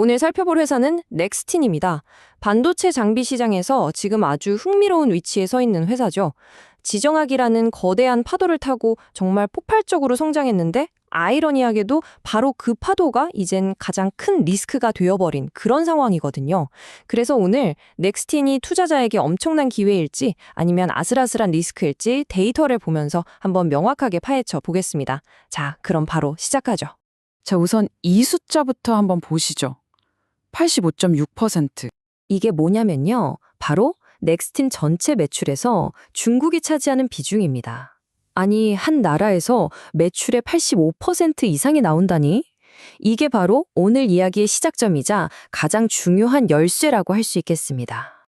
오늘 살펴볼 회사는 넥스틴입니다. 반도체 장비 시장에서 지금 아주 흥미로운 위치에 서 있는 회사죠. 지정학이라는 거대한 파도를 타고 정말 폭발적으로 성장했는데 아이러니하게도 바로 그 파도가 이젠 가장 큰 리스크가 되어버린 그런 상황이거든요. 그래서 오늘 넥스틴이 투자자에게 엄청난 기회일지 아니면 아슬아슬한 리스크일지 데이터를 보면서 한번 명확하게 파헤쳐 보겠습니다. 자, 그럼 바로 시작하죠. 자, 우선 이 숫자부터 한번 보시죠. 85.6%. 이게 뭐냐면요. 바로 넥스틴 전체 매출에서 중국이 차지하는 비중입니다. 아니, 한 나라에서 매출의 85% 이상이 나온다니? 이게 바로 오늘 이야기의 시작점이자 가장 중요한 열쇠라고 할 수 있겠습니다.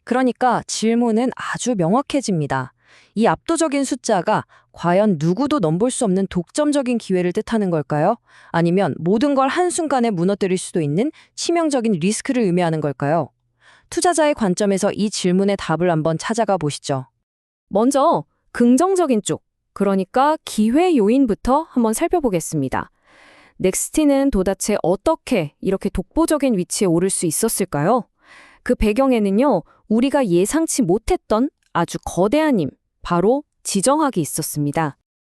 그러니까 질문은 아주 명확해집니다. 이 압도적인 숫자가 과연 누구도 넘볼 수 없는 독점적인 기회를 뜻하는 걸까요? 아니면 모든 걸 한순간에 무너뜨릴 수도 있는 치명적인 리스크를 의미하는 걸까요? 투자자의 관점에서 이 질문의 답을 한번 찾아가 보시죠. 먼저 긍정적인 쪽, 그러니까 기회 요인부터 한번 살펴보겠습니다. 넥스틴은 도대체 어떻게 이렇게 독보적인 위치에 오를 수 있었을까요? 그 배경에는요, 우리가 예상치 못했던 아주 거대한 힘, 바로 지정학이 있었습니다.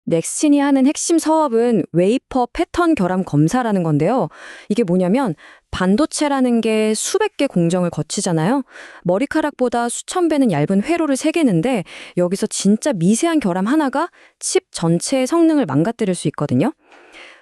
넥스틴이 하는 핵심 사업은 웨이퍼 패턴 결함 검사라는 건데요. 이게 뭐냐면 반도체라는 게 수백 개 공정을 거치잖아요. 머리카락보다 수천 배는 얇은 회로를 새기는데 여기서 진짜 미세한 결함 하나가 칩 전체의 성능을 망가뜨릴 수 있거든요.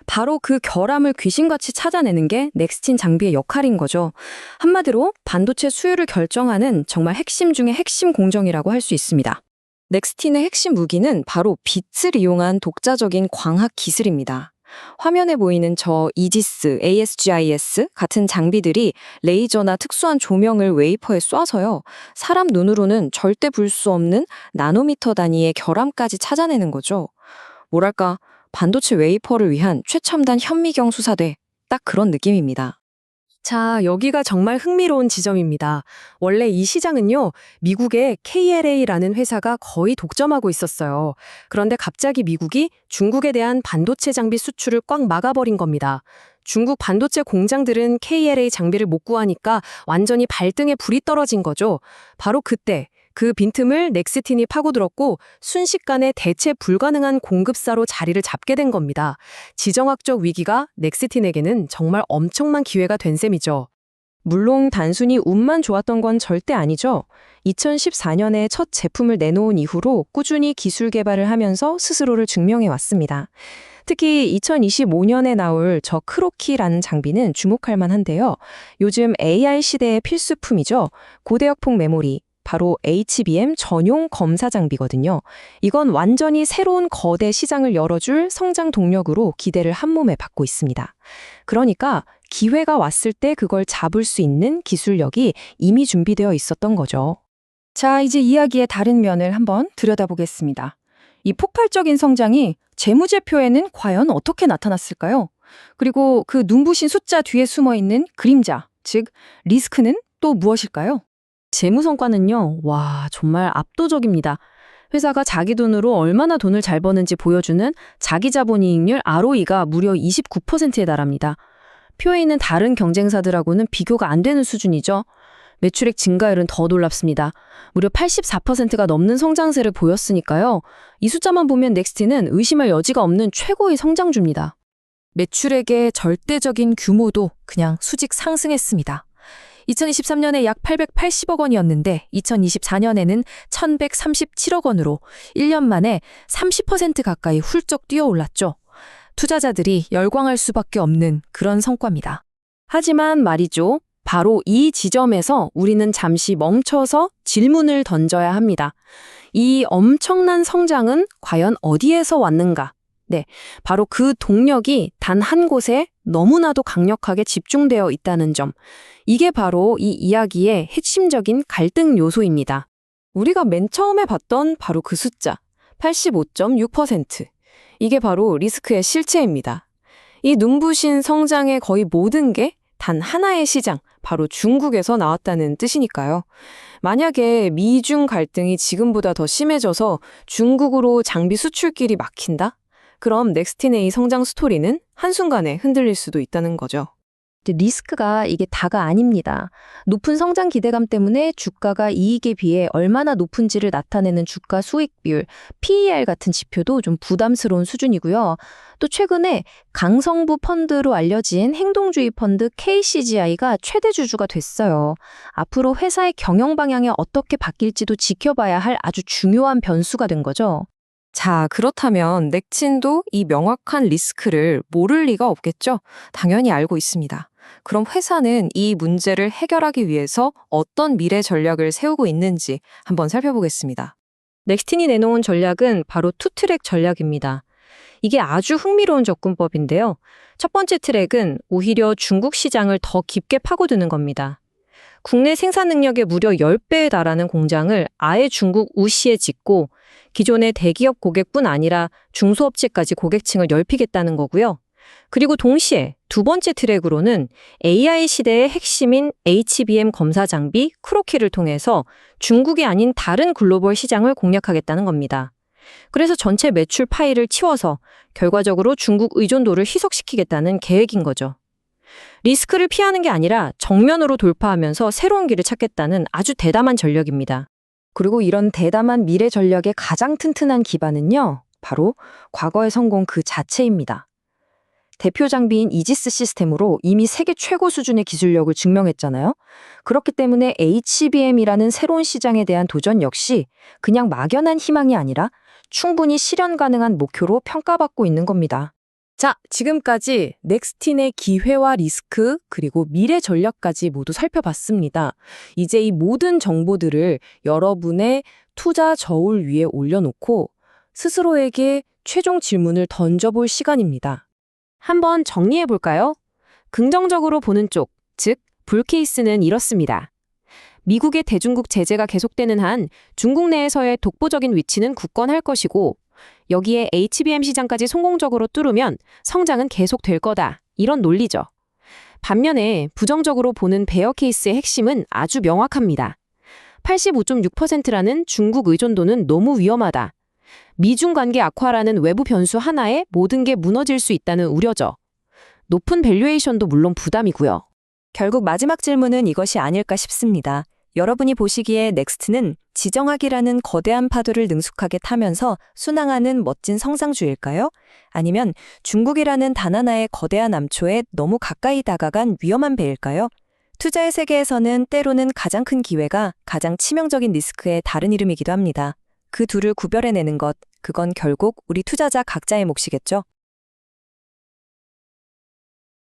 바로 그 결함을 귀신같이 찾아내는 게 넥스틴 장비의 역할인 거죠. 한마디로 반도체 수율을 결정하는 정말 핵심 중의 핵심 공정이라고 할 수 있습니다. 넥스틴의 핵심 무기는 바로 빛을 이용한 독자적인 광학 기술입니다. 화면에 보이는 저 이지스, ASGIS 같은 장비들이 레이저나 특수한 조명을 웨이퍼에 쏴서요. 사람 눈으로는 절대 볼 수 없는 나노미터 단위의 결함까지 찾아내는 거죠. 뭐랄까, 반도체 웨이퍼를 위한 최첨단 현미경 수사대, 딱 그런 느낌입니다. 자, 여기가 정말 흥미로운 지점입니다. 원래 이 시장은요, 미국의 KLA라는 회사가 거의 독점하고 있었어요. 그런데 갑자기 미국이 중국에 대한 반도체 장비 수출을 꽉 막아버린 겁니다. 중국 반도체 공장들은 KLA 장비를 못 구하니까 완전히 발등에 불이 떨어진 거죠. 바로 그때 그 빈틈을 넥스틴이 파고들었고 순식간에 대체 불가능한 공급사로 자리를 잡게 된 겁니다. 지정학적 위기가 넥스틴에게는 정말 엄청난 기회가 된 셈이죠. 물론 단순히 운만 좋았던 건 절대 아니죠. 2014년에 첫 제품을 내놓은 이후로 꾸준히 기술 개발을 하면서 스스로를 증명해 왔습니다. 특히 2025년에 나올 저 크로키라는 장비는 주목할 만한데요. 요즘 AI 시대의 필수품이죠. 고대역폭 메모리. 바로 HBM 전용 검사 장비거든요. 이건 완전히 새로운 거대 시장을 열어줄 성장 동력으로 기대를 한몸에 받고 있습니다. 그러니까 기회가 왔을 때 그걸 잡을 수 있는 기술력이 이미 준비되어 있었던 거죠. 자, 이제 이야기의 다른 면을 한번 들여다보겠습니다. 이 폭발적인 성장이 재무제표에는 과연 어떻게 나타났을까요? 그리고 그 눈부신 숫자 뒤에 숨어있는 그림자, 즉 리스크는 또 무엇일까요? 재무 성과는요, 와, 정말 압도적입니다. 회사가 자기 돈으로 얼마나 돈을 잘 버는지 보여주는 자기 자본이익률 ROE가 무려 29%에 달합니다. 표에 있는 다른 경쟁사들하고는 비교가 안 되는 수준이죠. 매출액 증가율은 더 놀랍습니다. 무려 84%가 넘는 성장세를 보였으니까요. 이 숫자만 보면 넥스틴은 의심할 여지가 없는 최고의 성장주입니다. 매출액의 절대적인 규모도 그냥 수직 상승했습니다. 2023년에 약 880억 원이었는데 2024년에는 1137억 원으로 1년 만에 30% 가까이 훌쩍 뛰어올랐죠. 투자자들이 열광할 수밖에 없는 그런 성과입니다. 하지만 말이죠. 바로 이 지점에서 우리는 잠시 멈춰서 질문을 던져야 합니다. 이 엄청난 성장은 과연 어디에서 왔는가? 네, 바로 그 동력이 단 한 곳에 너무나도 강력하게 집중되어 있다는 점. 이게 바로 이 이야기의 핵심적인 갈등 요소입니다. 우리가 맨 처음에 봤던 바로 그 숫자, 85.6%. 이게 바로 리스크의 실체입니다. 이 눈부신 성장의 거의 모든 게 단 하나의 시장, 바로 중국에서 나왔다는 뜻이니까요. 만약에 미중 갈등이 지금보다 더 심해져서 중국으로 장비 수출길이 막힌다? 그럼 넥스틴의 이 성장 스토리는 한순간에 흔들릴 수도 있다는 거죠. 리스크가 이게 다가 아닙니다. 높은 성장 기대감 때문에 주가가 이익에 비해 얼마나 높은지를 나타내는 주가 수익 비율, PER 같은 지표도 좀 부담스러운 수준이고요. 또 최근에 강성부 펀드로 알려진 행동주의 펀드 KCGI가 최대 주주가 됐어요. 앞으로 회사의 경영 방향이 어떻게 바뀔지도 지켜봐야 할 아주 중요한 변수가 된 거죠. 자, 그렇다면 넥슨도 이 명확한 리스크를 모를 리가 없겠죠? 당연히 알고 있습니다. 그럼 회사는 이 문제를 해결하기 위해서 어떤 미래 전략을 세우고 있는지 한번 살펴보겠습니다. 넥스틴이 내놓은 전략은 바로 투트랙 전략입니다. 이게 아주 흥미로운 접근법인데요. 첫 번째 트랙은 오히려 중국 시장을 더 깊게 파고드는 겁니다. 국내 생산 능력의 무려 10배에 달하는 공장을 아예 중국 우시에 짓고 기존의 대기업 고객뿐 아니라 중소업체까지 고객층을 넓히겠다는 거고요. 그리고 동시에 두 번째 트랙으로는 AI 시대의 핵심인 HBM 검사 장비 크로키를 통해서 중국이 아닌 다른 글로벌 시장을 공략하겠다는 겁니다. 그래서 전체 매출 파이를 치워서 결과적으로 중국 의존도를 희석시키겠다는 계획인 거죠. 리스크를 피하는 게 아니라 정면으로 돌파하면서 새로운 길을 찾겠다는 아주 대담한 전략입니다. 그리고 이런 대담한 미래 전략의 가장 튼튼한 기반은요, 바로 과거의 성공 그 자체입니다. 대표 장비인 이지스 시스템으로 이미 세계 최고 수준의 기술력을 증명했잖아요. 그렇기 때문에 HBM이라는 새로운 시장에 대한 도전 역시 그냥 막연한 희망이 아니라 충분히 실현 가능한 목표로 평가받고 있는 겁니다. 자, 지금까지 넥스틴의 기회와 리스크, 그리고 미래 전략까지 모두 살펴봤습니다. 이제 이 모든 정보들을 여러분의 투자 저울 위에 올려놓고 스스로에게 최종 질문을 던져볼 시간입니다. 한번 정리해 볼까요? 긍정적으로 보는 쪽, 즉, 불케이스는 이렇습니다. 미국의 대중국 제재가 계속되는 한 중국 내에서의 독보적인 위치는 굳건할 것이고, 여기에 HBM 시장까지 성공적으로 뚫으면 성장은 계속될 거다. 이런 논리죠. 반면에 부정적으로 보는 베어 케이스의 핵심은 아주 명확합니다. 85.6%라는 중국 의존도는 너무 위험하다. 미중 관계 악화라는 외부 변수 하나에 모든 게 무너질 수 있다는 우려죠. 높은 밸류에이션도 물론 부담이고요. 결국 마지막 질문은 이것이 아닐까 싶습니다. 여러분이 보시기에 넥스트는 지정학이라는 거대한 파도를 능숙하게 타면서 순항하는 멋진 성장주일까요? 아니면 중국이라는 단 하나의 거대한 암초에 너무 가까이 다가간 위험한 배일까요? 투자의 세계에서는 때로는 가장 큰 기회가 가장 치명적인 리스크의 다른 이름이기도 합니다. 그 둘을 구별해내는 것, 그건 결국 우리 투자자 각자의 몫이겠죠?